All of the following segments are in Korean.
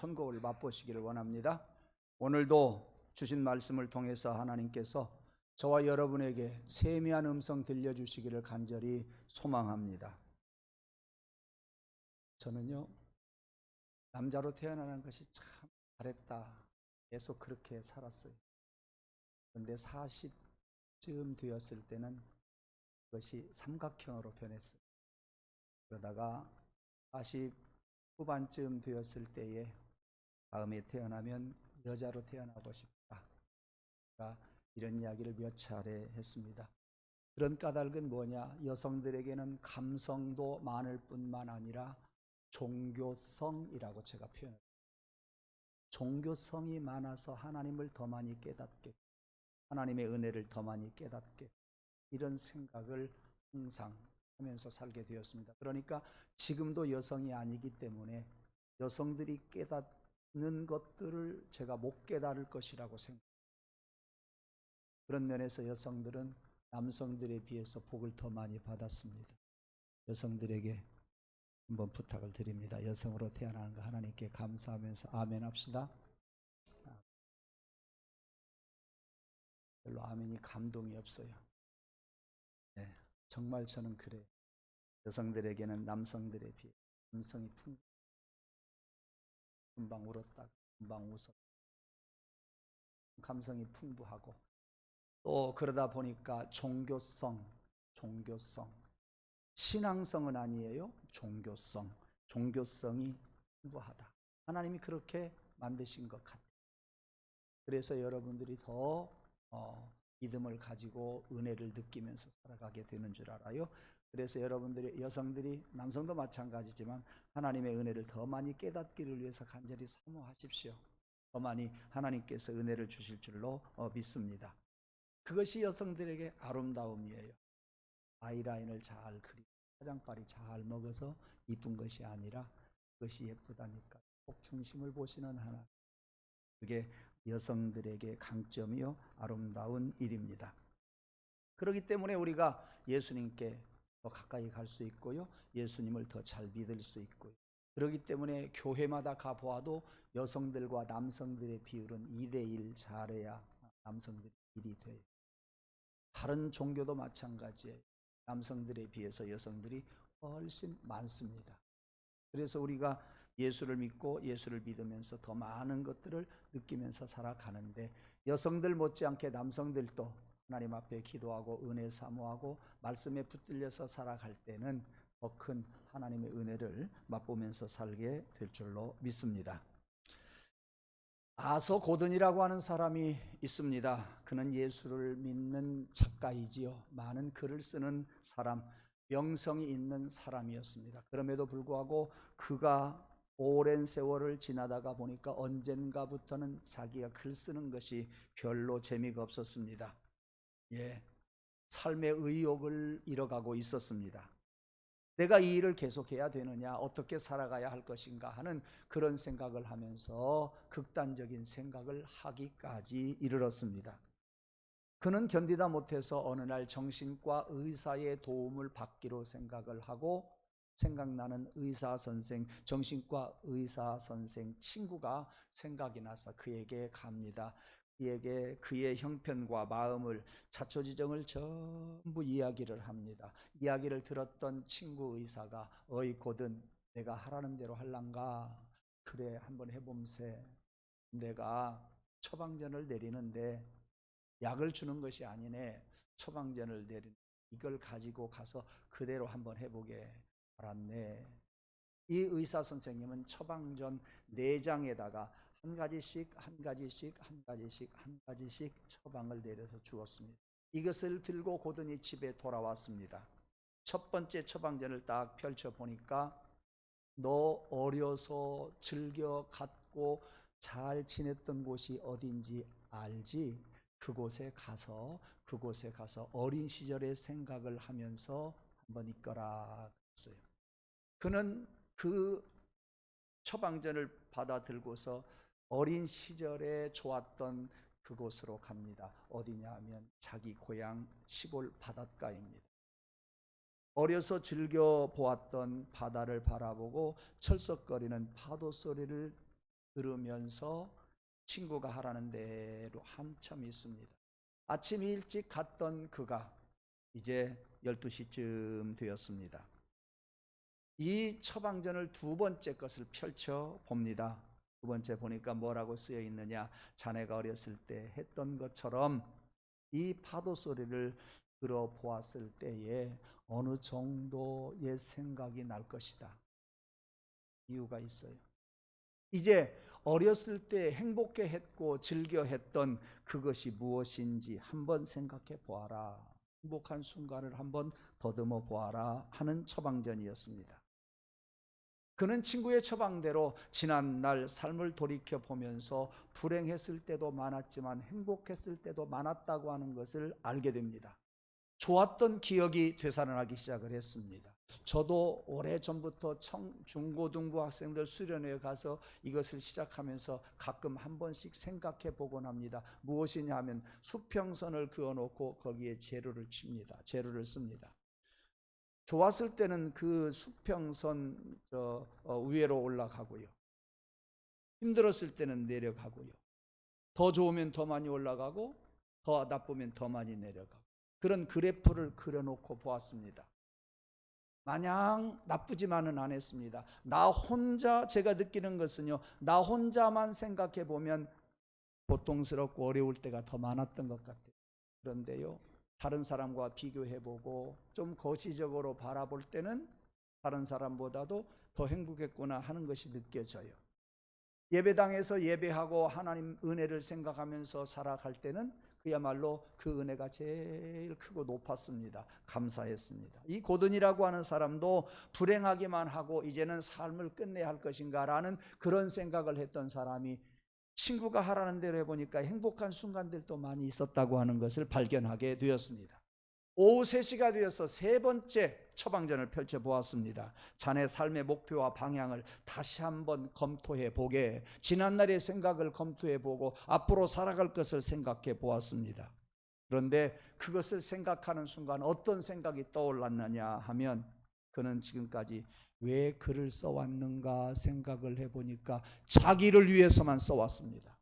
천국을 맛보시기를 원합니다. 오늘도 주신 말씀을 통해서 하나님께서 저와 여러분에게 세미한 음성 들려주시기를 간절히 소망합니다. 저는요, 남자로 태어나는 것이 참 잘했다, 계속 그렇게 살았어요. 그런데 40쯤 되었을 때는 그것이 삼각형으로 변했어요. 그러다가 40 후반쯤 되었을 때에 다음에 태어나면 여자로 태어나고 싶다, 이런 이야기를 몇 차례 했습니다. 그런 까닭은 뭐냐? 여성들에게는 감성도 많을 뿐만 아니라 종교성이라고 제가 표현합니다. 종교성이 많아서 하나님을 더 많이 깨닫게, 하나님의 은혜를 더 많이 깨닫게, 이런 생각을 항상 하면서 살게 되었습니다. 그러니까 지금도 여성이 아니기 때문에 여성들이 깨닫는 것들을 제가 못 깨달을 것이라고 생각합니다. 그런 면에서 여성들은 남성들에 비해서 복을 더 많이 받았습니다. 여성들에게 한번 부탁을 드립니다. 여성으로 태어난 거 하나님께 감사하면서 아멘 합시다. 별로 아멘이 감동이 없어요. 네, 정말 저는 그래요. 여성들에게는 남성들에 비해 감성이 금방 울었다, 금방 웃었다, 감성이 풍부하고, 또 그러다 보니까 종교성, 신앙성은 아니에요. 종교성이 풍부하다. 하나님이 그렇게 만드신 것 같아요. 그래서 여러분들이 더 믿음을 가지고 은혜를 느끼면서 살아가게 되는 줄 알아요. 그래서 여러분들이, 여성들이, 남성도 마찬가지지만 하나님의 은혜를 더 많이 깨닫기를 위해서 간절히 사모하십시오. 더 많이 하나님께서 은혜를 주실 줄로 믿습니다. 그것이 여성들에게 아름다움이에요. 아이라인을 잘 그리고 화장빨이 잘 먹어서 이쁜 것이 아니라 그것이 예쁘다니까 꼭 중심을 보시는 하나님, 그게 여성들에게 강점이요 아름다운 일입니다. 그렇기 때문에 우리가 예수님께 더 가까이 갈 수 있고요, 예수님을 더 잘 믿을 수 있고요. 그렇기 때문에 교회마다 가보아도 여성들과 남성들의 비율은 2대1 잘해야 남성들이 1이 돼요. 다른 종교도 마찬가지예요. 남성들에 비해서 여성들이 훨씬 많습니다. 그래서 우리가 예수를 믿고 예수를 믿으면서 더 많은 것들을 느끼면서 살아가는데, 여성들 못지않게 남성들도 하나님 앞에 기도하고 은혜 사모하고 말씀에 붙들려서 살아갈 때는 더 큰 하나님의 은혜를 맛보면서 살게 될 줄로 믿습니다. 아서 고든이라고 하는 사람이 있습니다. 그는 예수를 믿는 작가이지요. 많은 글을 쓰는 사람, 명성이 있는 사람이었습니다. 그럼에도 불구하고 그가 오랜 세월을 지나다가 보니까 언젠가부터는 자기가 글 쓰는 것이 별로 재미가 없었습니다. 삶의 의욕을 잃어가고 있었습니다. 내가 이 일을 계속해야 되느냐, 어떻게 살아가야 할 것인가 하는 그런 생각을 하면서 극단적인 생각을 하기까지 이르렀습니다. 그는 견디다 못해서 어느 날 정신과 의사의 도움을 받기로 생각을 하고, 생각나는 의사 선생, 정신과 의사 선생 친구가 생각이 나서 그에게 갑니다. 그에게 그의 형편과 마음을, 자초지정을 전부 이야기를 합니다. 이야기를 들었던 친구 의사가, 어이 고든, 내가 하라는 대로 할란가? 그래, 한번 해봄세. 내가 처방전을 내리는데 약을 주는 것이 아니네, 처방전을 내리는, 이걸 가지고 가서 그대로 한번 해보게 알았네. 이 의사 선생님은 처방전 4장에다가 한 가지씩 처방을 내려서 주었습니다. 이것을 들고 고든이 집에 돌아왔습니다. 첫 번째 처방전을 딱 펼쳐보니까, 너 어려서 즐겨 갖고 잘 지냈던 곳이 어딘지 알지? 그곳에 가서 어린 시절의 생각을 하면서 한번 있거라 했어요. 그는 그 처방전을 받아 들고서 어린 시절에 좋았던 그곳으로 갑니다. 어디냐 하면 자기 고향 시골 바닷가입니다. 어려서 즐겨 보았던 바다를 바라보고 철썩거리는 파도 소리를 들으면서 친구가 하라는 대로 한참 있습니다. 아침 일찍 갔던 그가 이제 12시쯤 되었습니다. 이 처방전을 두 번째 것을 펼쳐 봅니다. 두 번째 보니까 뭐라고 쓰여 있느냐, 자네가 어렸을 때 했던 것처럼 이 파도 소리를 들어보았을 때에 어느 정도 옛 생각이 날 것이다. 이유가 있어요. 이제 어렸을 때 행복해 했고 즐겨 했던 그것이 무엇인지 한번 생각해 보아라. 행복한 순간을 한번 더듬어 보아라 하는 처방전이었습니다. 그는 친구의 처방대로 지난날 삶을 돌이켜 보면서 불행했을 때도 많았지만 행복했을 때도 많았다고 하는 것을 알게 됩니다. 좋았던 기억이 되살아나기 시작을 했습니다. 저도 오래전부터 중고등부 학생들 수련회에 가서 이것을 시작하면서 가끔 한 번씩 생각해 보곤 합니다. 무엇이냐 하면 수평선을 그어놓고 거기에 재료를 칩니다. 재료를 씁니다. 좋았을 때는 그 수평선 위로 올라가고요. 힘들었을 때는 내려가고요. 더 좋으면 더 많이 올라가고 더 나쁘면 더 많이 내려가고 그런 그래프를 그려놓고 보았습니다. 마냥 나쁘지만은 않았습니다. 나 혼자 제가 느끼는 것은요, 나 혼자만 생각해 보면 고통스럽고 어려울 때가 더 많았던 것 같아요. 그런데요, 다른 사람과 비교해보고 좀 거시적으로 바라볼 때는 다른 사람보다도 더 행복했구나 하는 것이 느껴져요. 예배당에서 예배하고 하나님 은혜를 생각하면서 살아갈 때는 그야말로 그 은혜가 제일 크고 높았습니다. 감사했습니다. 이 고든이라고 하는 사람도 불행하기만 하고 이제는 삶을 끝내야 할 것인가 라는 그런 생각을 했던 사람이 친구가 하라는 대로 해보니까 행복한 순간들도 많이 있었다고 하는 것을 발견하게 되었습니다. 오후 3시가 되어서 세 번째 처방전을 펼쳐보았습니다. 자네 삶의 목표와 방향을 다시 한번 검토해 보게, 지난날의 생각을 검토해 보고 앞으로 살아갈 것을 생각해 보았습니다. 그런데 그것을 생각하는 순간 어떤 생각이 떠올랐느냐 하면 그는 지금까지 왜 글을 써왔는가 생각을 해보니까 자기를 위해서만 써왔습니다.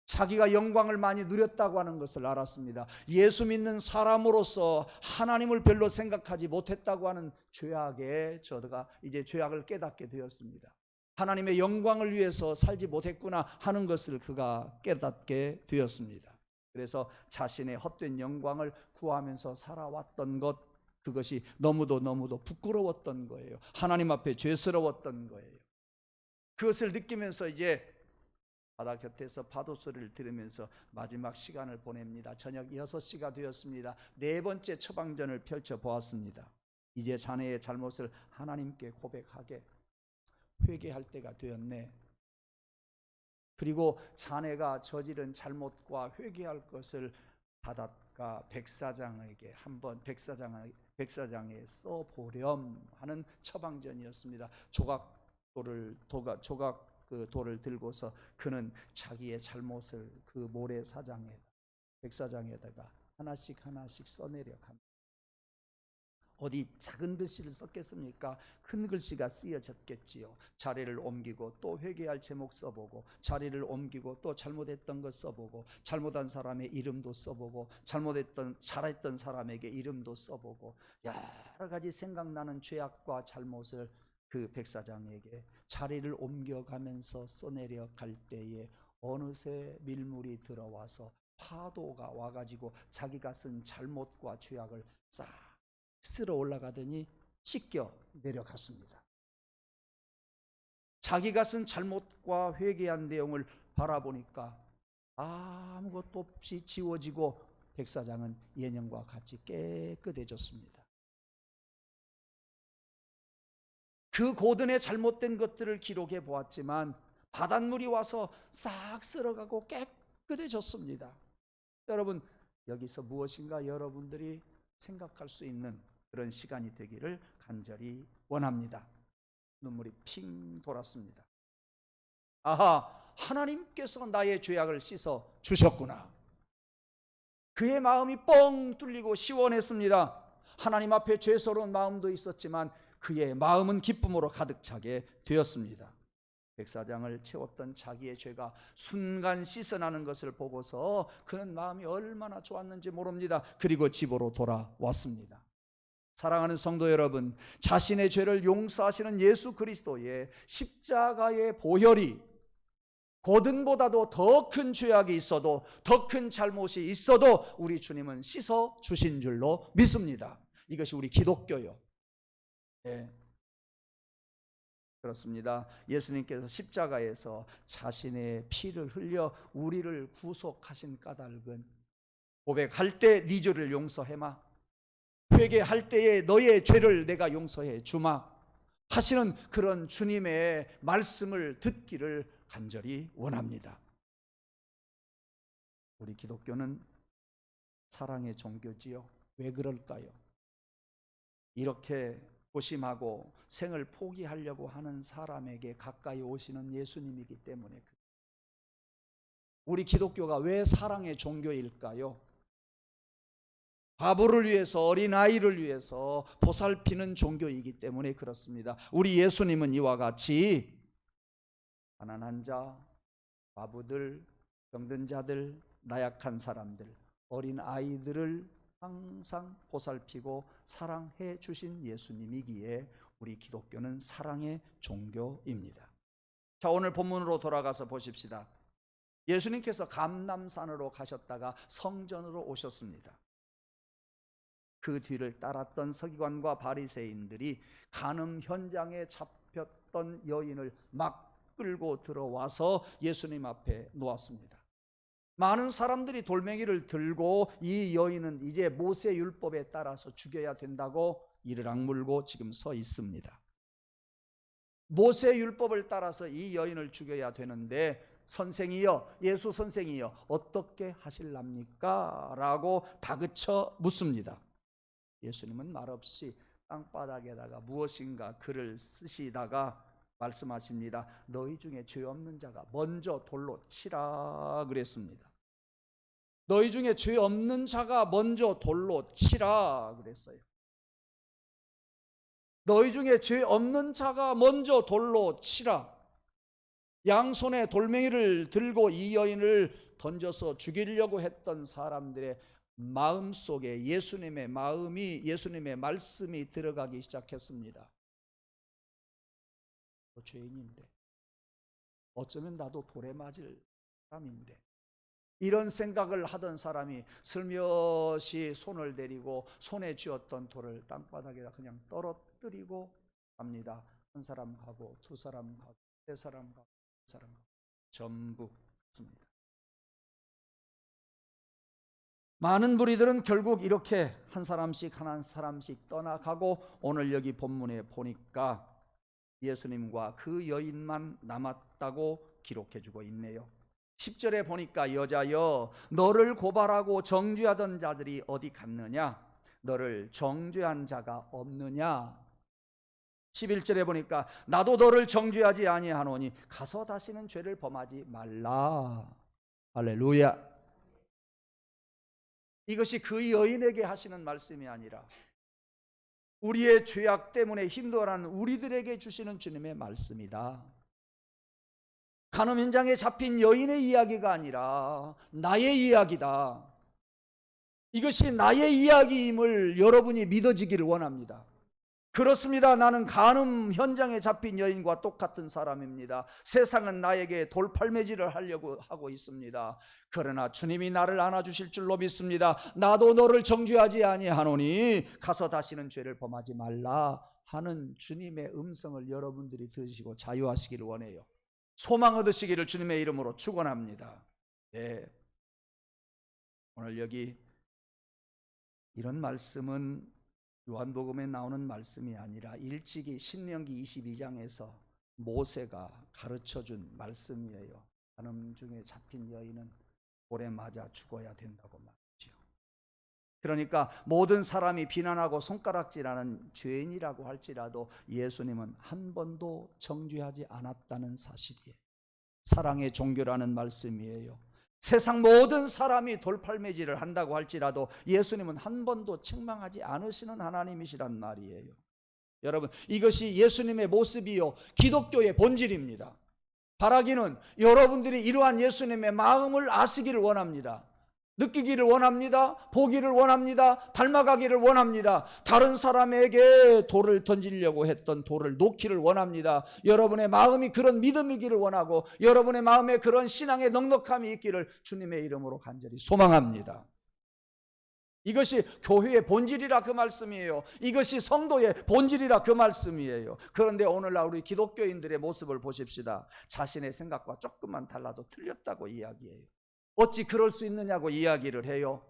자기가 영광을 많이 누렸다고 하는 것을 알았습니다. 예수 믿는 사람으로서 하나님을 별로 생각하지 못했다고 하는 죄악에 저가 이제 죄악을 깨닫게 되었습니다. 하나님의 영광을 위해서 살지 못했구나 하는 것을 그가 깨닫게 되었습니다. 그래서 자신의 헛된 영광을 구하면서 살아왔던 것, 그것이 너무도 부끄러웠던 거예요. 하나님 앞에 죄스러웠던 거예요. 그것을 느끼면서 이제 바다 곁에서 파도 소리를 들으면서 마지막 시간을 보냅니다. 저녁 6시가 되었습니다. 네 번째 처방전을 펼쳐보았습니다. 이제 자네의 잘못을 하나님께 고백하게, 회개할 때가 되었네. 그리고 자네가 저지른 잘못과 회개할 것을 바닷가 백사장에게 한번 백사장에 써보렴 하는 처방전이었습니다. 돌을 들고서 그는 자기의 잘못을 그 모래사장에 백사장에다가 하나씩 써내려 갑니다. 어디 작은 글씨를 썼겠습니까? 큰 글씨가 쓰여졌겠지요. 자리를 옮기고 또 회개할 제목 써보고, 자리를 옮기고 또 잘못했던 것 써보고, 잘못한 사람의 이름도 써보고, 잘했던 사람에게 이름도 써보고, 여러 가지 생각나는 죄악과 잘못을 그 백사장에게 자리를 옮겨가면서 써내려 갈 때에 어느새 밀물이 들어와서 파도가 와가지고 자기가 쓴 잘못과 죄악을 싹 쓸어 올라가더니 씻겨 내려갔습니다. 자기가 쓴 잘못과 회개한 내용을 바라보니까 아무것도 없이 지워지고 백사장은 예년과 같이 깨끗해졌습니다. 그 고든의 잘못된 것들을 기록해 보았지만 바닷물이 와서 싹 쓸어가고 깨끗해졌습니다. 여러분, 여기서 무엇인가 여러분들이 생각할 수 있는 그런 시간이 되기를 간절히 원합니다. 눈물이 핑 돌았습니다. 아하, 하나님께서 나의 죄악을 씻어 주셨구나. 그의 마음이 뻥 뚫리고 시원했습니다. 하나님 앞에 죄스러운 마음도 있었지만 그의 마음은 기쁨으로 가득 차게 되었습니다. 백사장을 채웠던 자기의 죄가 순간 씻어나는 것을 보고서 그는 마음이 얼마나 좋았는지 모릅니다. 그리고 집으로 돌아왔습니다. 사랑하는 성도 여러분, 자신의 죄를 용서하시는 예수 그리스도의 십자가의 보혈이 고든보다도 더 큰 죄악이 있어도, 더 큰 잘못이 있어도 우리 주님은 씻어 주신 줄로 믿습니다. 이것이 우리 기독교요. 네. 그렇습니다. 예수님께서 십자가에서 자신의 피를 흘려 우리를 구속하신 까닭은, 고백할 때 네 죄를 용서해마, 회개할 때에 너의 죄를 내가 용서해 주마 하시는 그런 주님의 말씀을 듣기를 간절히 원합니다. 우리 기독교는 사랑의 종교지요. 왜 그럴까요? 이렇게 고심하고 생을 포기하려고 하는 사람에게 가까이 오시는 예수님이기 때문에. 우리 기독교가 왜 사랑의 종교일까요? 바보를 위해서, 어린아이를 위해서 보살피는 종교이기 때문에 그렇습니다. 우리 예수님은 이와 같이 가난한 자, 바보들, 병든 자들, 나약한 사람들, 어린아이들을 항상 보살피고 사랑해 주신 예수님이기에 우리 기독교는 사랑의 종교입니다. 자, 오늘 본문으로 돌아가서 보십시다. 예수님께서 감람산으로 가셨다가 성전으로 오셨습니다. 그 뒤를 따랐던 서기관과 바리새인들이 간음 현장에 잡혔던 여인을 막 끌고 들어와서 예수님 앞에 놓았습니다. 많은 사람들이 돌멩이를 들고 이 여인은 이제 모세 율법에 따라서 죽여야 된다고 이를 악물고 지금 서 있습니다. 모세 율법을 따라서 이 여인을 죽여야 되는데, 선생이여, 예수 선생이여, 어떻게 하실랍니까? 라고 다그쳐 묻습니다. 예수님은 말없이 땅바닥에다가 무엇인가 글을 쓰시다가 말씀하십니다. 너희 중에 죄 없는 자가 먼저 돌로 치라 그랬습니다. 너희 중에 죄 없는 자가 먼저 돌로 치라 그랬어요. 너희 중에 죄 없는 자가 먼저 돌로 치라. 양손에 돌멩이를 들고 이 여인을 던져서 죽이려고 했던 사람들의 마음속에 예수님의 마음이, 예수님의 말씀이 들어가기 시작했습니다. 너 죄인인데, 어쩌면 나도 돌에 맞을 사람인데, 이런 생각을 하던 사람이 슬며시 손을 대리고 손에 쥐었던 돌을 땅바닥에다 그냥 떨어뜨리고 갑니다. 한 사람 가고, 두 사람 가고, 세 사람 가고, 네 사람 가고, 전부 갔습니다. 많은 무리들은 결국 이렇게 한 사람씩 떠나가고, 오늘 여기 본문에 보니까 예수님과 그 여인만 남았다고 기록해주고 있네요. 10절에 보니까 여자여, 너를 고발하고 정죄하던 자들이 어디 갔느냐? 너를 정죄한 자가 없느냐? 11절에 보니까 나도 너를 정죄하지 아니하노니 가서 다시는 죄를 범하지 말라. 할렐루야. 이것이 그 여인에게 하시는 말씀이 아니라 우리의 죄악 때문에 힘들어하는 우리들에게 주시는 주님의 말씀이다. 간음 현장에 잡힌 여인의 이야기가 아니라 나의 이야기다. 이것이 나의 이야기임을 여러분이 믿어지기를 원합니다. 그렇습니다. 나는 간음 현장에 잡힌 여인과 똑같은 사람입니다. 세상은 나에게 돌팔매질을 하려고 하고 있습니다. 그러나 주님이 나를 안아주실 줄로 믿습니다. 나도 너를 정죄하지 아니하노니 가서 다시는 죄를 범하지 말라 하는 주님의 음성을 여러분들이 들으시고 자유하시기를 원해요. 소망 얻으시기를 주님의 이름으로 축원합니다. 네. 오늘 여기 이런 말씀은 요한복음에 나오는 말씀이 아니라 일찍이 신명기 22장에서 모세가 가르쳐준 말씀이에요. 간음 중에 잡힌 여인은 돌에 맞아 죽어야 된다고 말이죠. 그러니까 모든 사람이 비난하고 손가락질하는 죄인이라고 할지라도 예수님은 한 번도 정죄하지 않았다는 사실이에요. 사랑의 종교라는 말씀이에요. 세상 모든 사람이 돌팔매질을 한다고 할지라도 예수님은 한 번도 책망하지 않으시는 하나님이시란 말이에요. 여러분, 이것이 예수님의 모습이요 기독교의 본질입니다. 바라기는 여러분들이 이러한 예수님의 마음을 아시기를 원합니다. 느끼기를 원합니다. 보기를 원합니다. 닮아가기를 원합니다. 다른 사람에게 돌을 던지려고 했던 돌을 놓기를 원합니다. 여러분의 마음이 그런 믿음이기를 원하고 여러분의 마음에 그런 신앙의 넉넉함이 있기를 주님의 이름으로 간절히 소망합니다. 이것이 교회의 본질이라 그 말씀이에요. 이것이 성도의 본질이라 그 말씀이에요. 그런데 오늘날 우리 기독교인들의 모습을 보십시다. 자신의 생각과 조금만 달라도 틀렸다고 이야기해요. 어찌 그럴 수 있느냐고 이야기를 해요.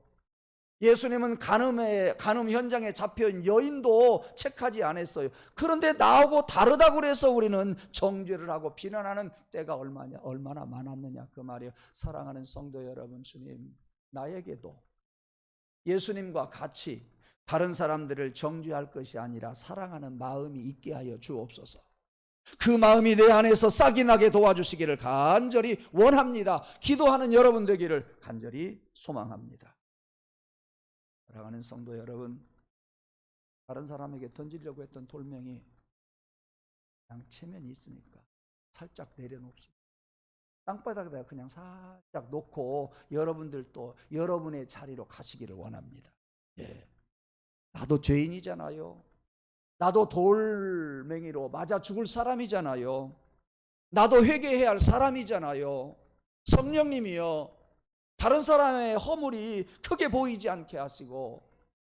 예수님은 간음 현장에 잡혀온 여인도 책하지 않았어요. 그런데 나하고 다르다고 그래서 우리는 정죄를 하고 비난하는 때가 얼마나 많았느냐 그 말이에요. 사랑하는 성도 여러분, 주님 나에게도 예수님과 같이 다른 사람들을 정죄할 것이 아니라 사랑하는 마음이 있게 하여 주옵소서. 그 마음이 내 안에서 싹이 나게 도와주시기를 간절히 원합니다. 기도하는 여러분 되기를 간절히 소망합니다. 사랑하는 성도 여러분, 다른 사람에게 던지려고 했던 돌멩이 그냥 체면이 있으니까 살짝 내려놓읍시다. 땅바닥에다 그냥 살짝 놓고 여러분들도 여러분의 자리로 가시기를 원합니다. 예. 나도 죄인이잖아요. 나도 돌멩이로 맞아 죽을 사람이잖아요. 나도 회개해야 할 사람이잖아요. 성령님이여, 다른 사람의 허물이 크게 보이지 않게 하시고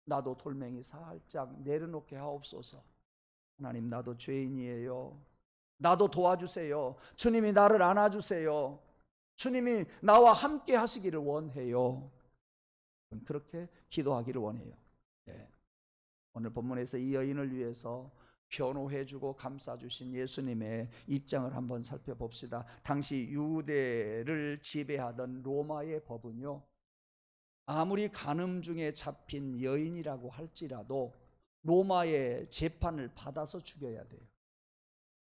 나도 돌멩이 살짝 내려놓게 하옵소서. 하나님, 나도 죄인이에요. 나도 도와주세요. 주님이 나를 안아주세요. 주님이 나와 함께 하시기를 원해요. 그렇게 기도하기를 원해요. 네. 오늘 본문에서 이 여인을 위해서 변호해주고 감싸주신 예수님의 입장을 한번 살펴봅시다. 당시 유대를 지배하던 로마의 법은요, 아무리 간음 중에 잡힌 여인이라고 할지라도 로마의 재판을 받아서 죽여야 돼요.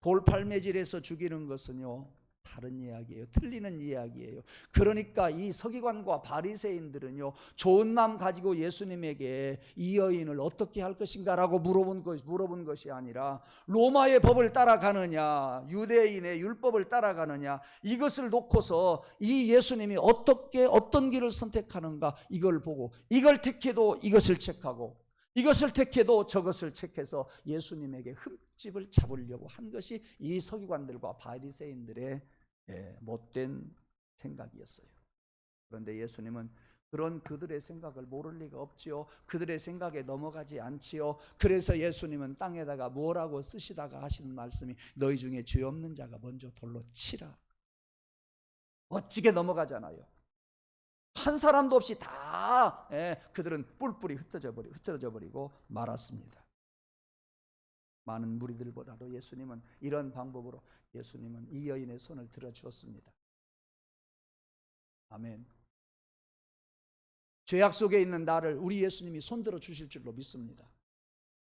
돌팔매질해서 죽이는 것은요 다른 이야기예요. 틀리는 이야기예요. 그러니까 이 서기관과 바리새인들은요 좋은 마음 가지고 예수님에게 이 여인을 어떻게 할 것인가라고 물어본 것이 아니라 로마의 법을 따라가느냐 유대인의 율법을 따라가느냐 이것을 놓고서 이 예수님이 어떤 길을 선택하는가 이걸 보고 이걸 택해도 이것을 책하고 이것을 택해도 저것을 책해서 예수님에게 흠집을 잡으려고 한 것이 이 서기관들과 바리새인들의 못된 생각이었어요. 그런데 예수님은 그런 그들의 생각을 모를 리가 없지요. 그들의 생각에 넘어가지 않지요. 그래서 예수님은 땅에다가 뭐라고 쓰시다가 하시는 말씀이 너희 중에 죄 없는 자가 먼저 돌로 치라. 멋지게 넘어가잖아요. 한 사람도 없이 다 그들은 뿔뿔이 흩어져 버리고 말았습니다. 많은 무리들보다도 예수님은 이런 방법으로 예수님은 이 여인의 손을 들어주었습니다. 아멘. 죄악 속에 있는 나를 우리 예수님이 손들어 주실 줄로 믿습니다.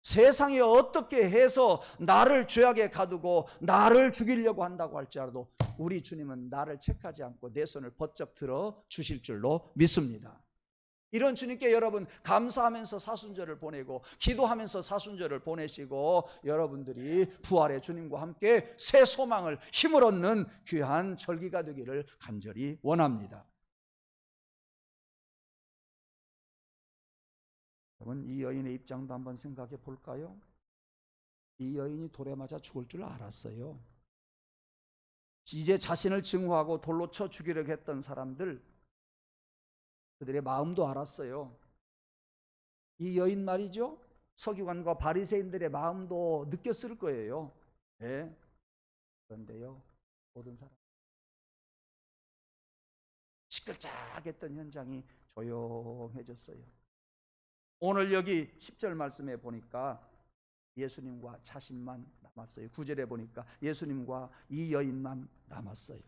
세상이 어떻게 해서 나를 죄악에 가두고 나를 죽이려고 한다고 할지라도 우리 주님은 나를 책하지 않고 내 손을 번쩍 들어 주실 줄로 믿습니다. 이런 주님께 여러분 감사하면서 사순절을 보내고 기도하면서 사순절을 보내시고 여러분들이 부활의 주님과 함께 새 소망을 힘을 얻는 귀한 절기가 되기를 간절히 원합니다. 여러분 이 여인의 입장도 한번 생각해 볼까요? 이 여인이 돌에 맞아 죽을 줄 알았어요. 이제 자신을 증오하고 돌로 쳐 죽이려고 했던 사람들 그들의 마음도 알았어요. 이 여인 말이죠. 서기관과 바리새인들의 마음도 느꼈을 거예요. 네. 그런데요, 모든 사람 시끌짝했던 현장이 조용해졌어요. 오늘 여기 10절 말씀에 보니까 예수님과 자신만 남았어요. 9절에 보니까 예수님과 이 여인만 남았어요.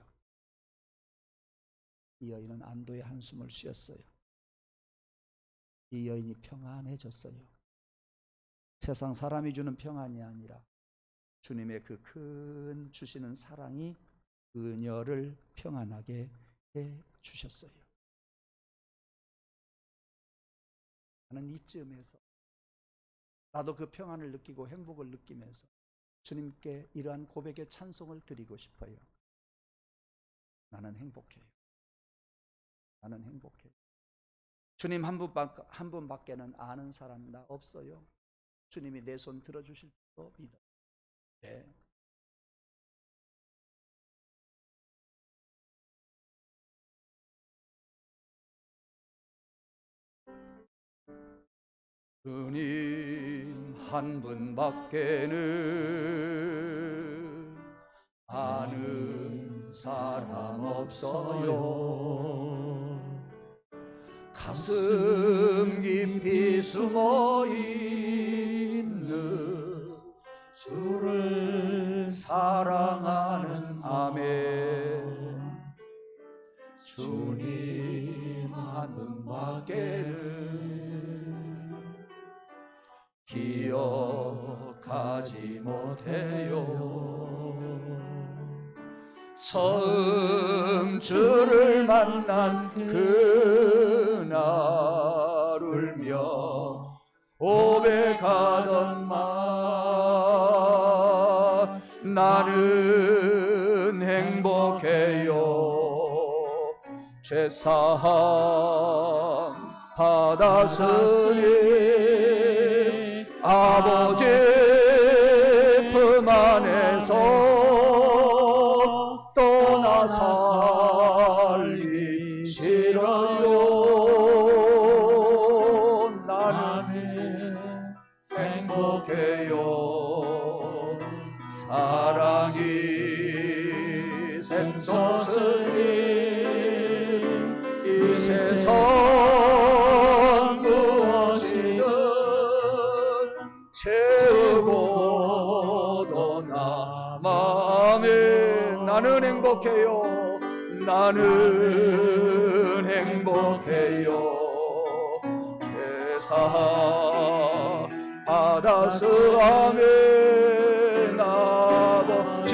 이 여인은 안도의 한숨을 쉬었어요. 이 여인이 평안해졌어요. 세상 사람이 주는 평안이 아니라 주님의 그 큰 주시는 사랑이 그녀를 평안하게 해 주셨어요. 나는 이쯤에서 나도 그 평안을 느끼고 행복을 느끼면서 주님께 이러한 고백의 찬송을 드리고 싶어요. 나는 행복해요. 나는 행복해요. 주님 한 분밖에는 아는 사람 나 없어요. 주님이 내 손 들어주실 줄 믿어. 네. 주님 한 분밖에는 아는 사람 없어요. 가슴 깊이 숨어 있는 주를 사랑하는 아멘. 주님 한 분밖에는 기억하지 못해요. 처음 주를 만난 그날 울며 고백하던 말 나는 행복해요. 죄사함 받았으니 아버지 품 안에서 떠나 살기 싫어요. 나는 행복해요. 사랑이 샘솟으니 이 세상 무엇이든 채우고 떠나 마음에 나는 행복해요. 나는 행복해요. 죄사함 받았으면 아버지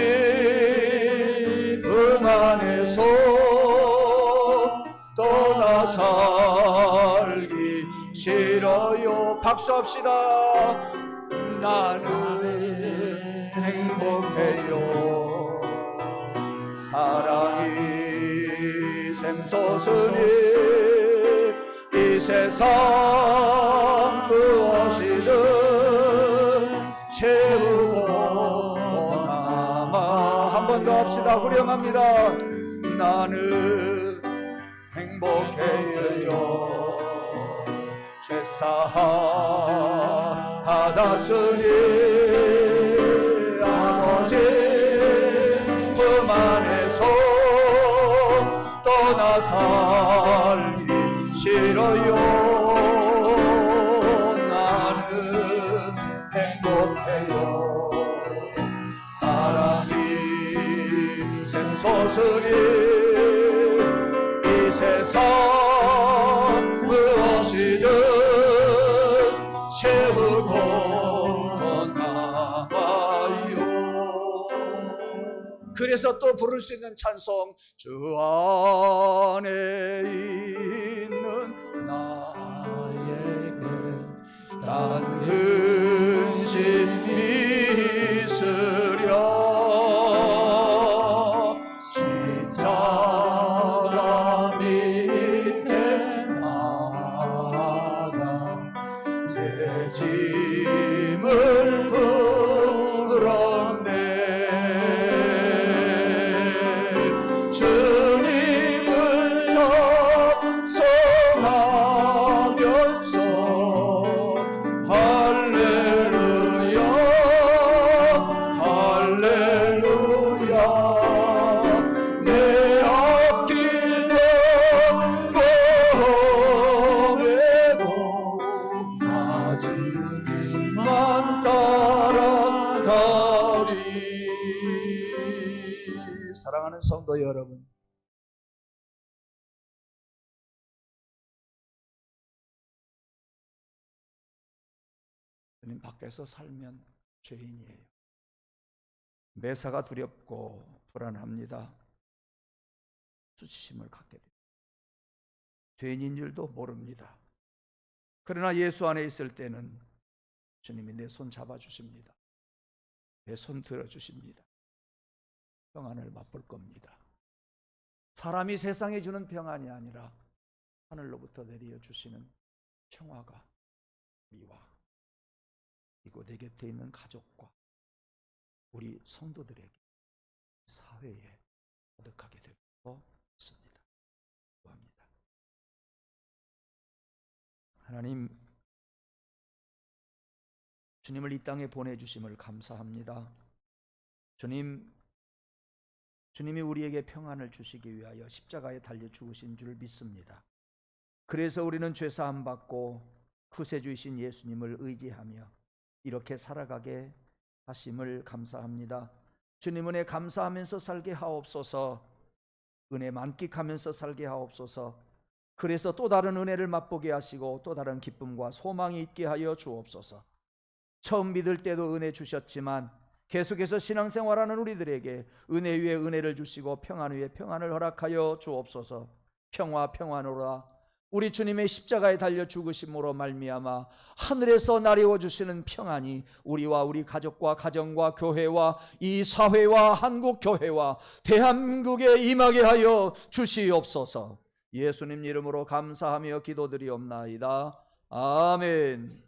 품 안에서 떠나 살기 싫어요. 박수합시다. 나는 행복해요. 사랑이 샘솟으니 이 세상 무엇이든 채우고 떠나마. 한 번 더 합시다. 후렴합니다. 나는 행복해요. 죄사함 받았으니 아버지 품 안에서 떠나 살기 싫어요. 나는 행복해요. 사랑이 샘솟으니 이 세상 무엇이든 채우고 떠나봐요. 그래서 또 부를 수 있는 찬송, 주 안에 있는 나에게 단 근심이 있으랴. 십자가 밑에 나가 내 짐을 풀었네. 주님을 찬송하면서 할렐루야 할렐루야. 내 앞길 영광에도 나 주님만 따라가리. 사랑하는 성도 여러분, 주님 밖에서 살면 죄인이에요. 매사가 두렵고 불안합니다. 수치심을 갖게 됩니다. 죄인인 줄도 모릅니다. 그러나 예수 안에 있을 때는 주님이 내 손 잡아주십니다. 내 손 들어주십니다. 평안을 맛볼 겁니다. 사람이 세상에 주는 평안이 아니라 하늘로부터 내려 주시는 평화가 우리와 그리고 내 곁에 있는 가족과 우리 성도들에게 사회에 가득하게 될 것 같습니다. 기도합니다. 하나님, 주님을 이 땅에 보내주심을 감사합니다. 주님이 우리에게 평안을 주시기 위하여 십자가에 달려 죽으신 줄 믿습니다. 그래서 우리는 죄사함 받고 구세주이신 예수님을 의지하며 이렇게 살아가게 하심을 감사합니다. 주님 은혜 감사하면서 살게 하옵소서. 은혜 만끽하면서 살게 하옵소서. 그래서 또 다른 은혜를 맛보게 하시고 또 다른 기쁨과 소망이 있게 하여 주옵소서. 처음 믿을 때도 은혜 주셨지만 계속해서 신앙생활하는 우리들에게 은혜 위에 은혜를 주시고 평안 위에 평안을 허락하여 주옵소서. 평화 평안으로라. 우리 주님의 십자가에 달려 죽으심으로 말미암아 하늘에서 나리워 주시는 평안이 우리와 우리 가족과 가정과 교회와 이 사회와 한국 교회와 대한민국에 임하게 하여 주시옵소서. 예수님 이름으로 감사하며 기도드리옵나이다. 아멘.